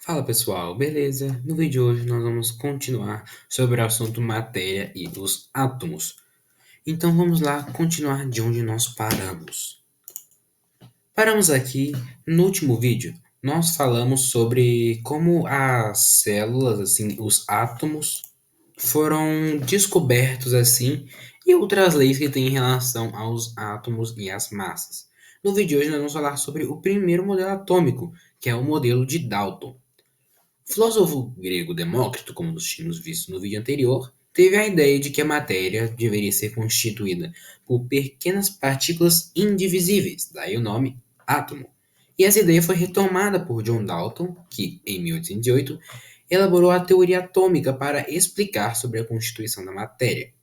Fala pessoal, beleza? No vídeo de hoje nós vamos continuar sobre o assunto matéria e os átomos. Então vamos lá continuar de onde nós paramos. Paramos aqui no último vídeo. Nós falamos sobre como as células, assim, os átomos foram descobertos assim e outras leis que têm em relação aos átomos e às massas. No vídeo de hoje nós vamos falar sobre o primeiro modelo atômico, que é o modelo de Dalton. O filósofo grego Demócrito, como nós tínhamos visto no vídeo anterior, teve a ideia de que a matéria deveria ser constituída por pequenas partículas indivisíveis, daí o nome átomo. E essa ideia foi retomada por John Dalton, que, em 1808, elaborou a teoria atômica para explicar sobre a constituição da matéria.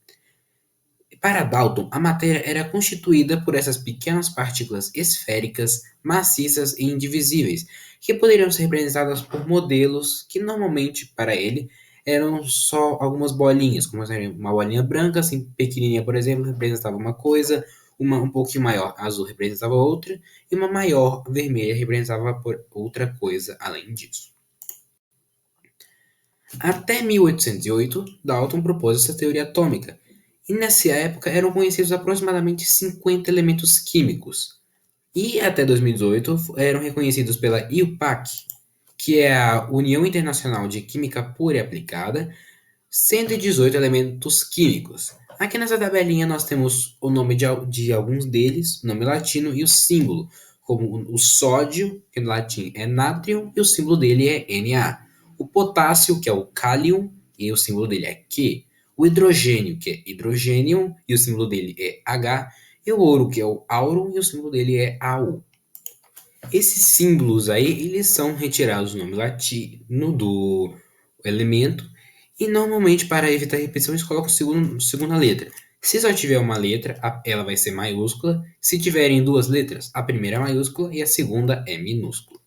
Para Dalton, a matéria era constituída por essas pequenas partículas esféricas, maciças e indivisíveis, que poderiam ser representadas por modelos que normalmente, para ele, eram só algumas bolinhas, como uma bolinha branca, assim, pequenininha, por exemplo, representava uma coisa, uma um pouquinho maior azul representava outra, e uma maior vermelha representava por outra coisa além disso. Até 1808, Dalton propôs essa teoria atômica, e nessa época eram conhecidos aproximadamente 50 elementos químicos. E até 2018 eram reconhecidos pela IUPAC, que é a União Internacional de Química Pura e Aplicada, 118 elementos químicos. Aqui nessa tabelinha nós temos o nome de alguns deles, o nome latino e o símbolo, como o sódio, que no latim é nátrium, e o símbolo dele é Na. O potássio, que é o cálium, e o símbolo dele é Q. O hidrogênio, que é hidrogênio, e o símbolo dele é H. E o ouro, que é o aurum, e o símbolo dele é Au. Esses símbolos aí, eles são retirados do nome latino do elemento e normalmente para evitar repetição eles colocam segunda letra. Se só tiver uma letra, ela vai ser maiúscula. Se tiverem duas letras, a primeira é maiúscula e a segunda é minúscula.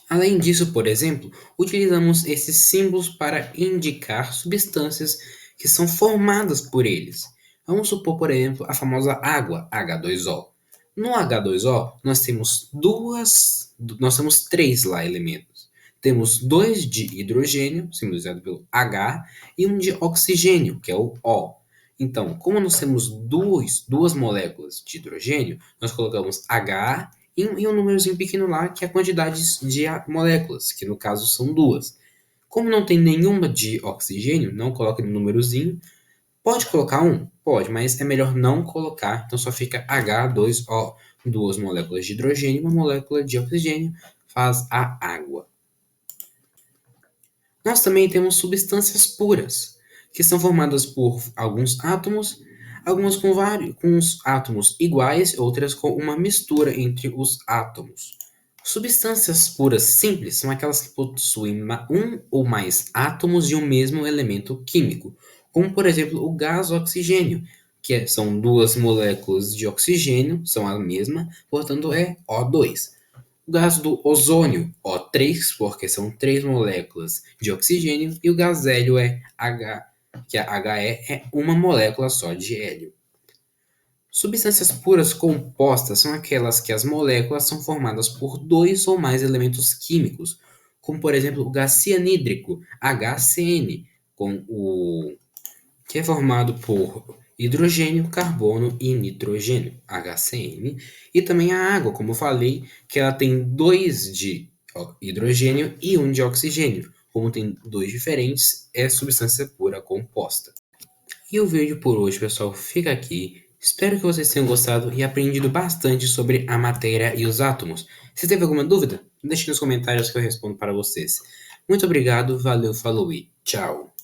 Além disso, por exemplo, utilizamos esses símbolos para indicar substâncias que são formadas por eles. Vamos supor, por exemplo, a famosa água, H2O. No H2O, nós temos três lá elementos. Temos dois de hidrogênio, simbolizado pelo H, e um de oxigênio, que é o O. Então, como nós temos duas moléculas de hidrogênio, nós colocamos H e um númerozinho pequeno lá, que é a quantidade de moléculas, que no caso são duas. Como não tem nenhuma de oxigênio, não coloca no númerozinho. Pode colocar um? Pode, mas é melhor não colocar, então só fica H2O. Duas moléculas de hidrogênio e uma molécula de oxigênio faz a água. Nós também temos substâncias puras, que são formadas por alguns átomos, algumas com os átomos iguais, outras com uma mistura entre os átomos. Substâncias puras simples são aquelas que possuem um ou mais átomos de um mesmo elemento químico, como por exemplo o gás oxigênio, são duas moléculas de oxigênio, são a mesma, portanto é O2. O gás do ozônio, O3, porque são três moléculas de oxigênio, e o gás hélio é H, que a He é uma molécula só de hélio. Substâncias puras compostas são aquelas que as moléculas são formadas por dois ou mais elementos químicos, como por exemplo o gás cianídrico, HCN, que é formado por hidrogênio, carbono e nitrogênio, HCN, e também a água, como eu falei, que ela tem dois de hidrogênio e um de oxigênio. Como tem dois diferentes, é substância pura composta. E o vídeo por hoje, pessoal, fica aqui. Espero que vocês tenham gostado e aprendido bastante sobre a matéria e os átomos. Se teve alguma dúvida, deixe nos comentários que eu respondo para vocês. Muito obrigado, valeu, falou e tchau!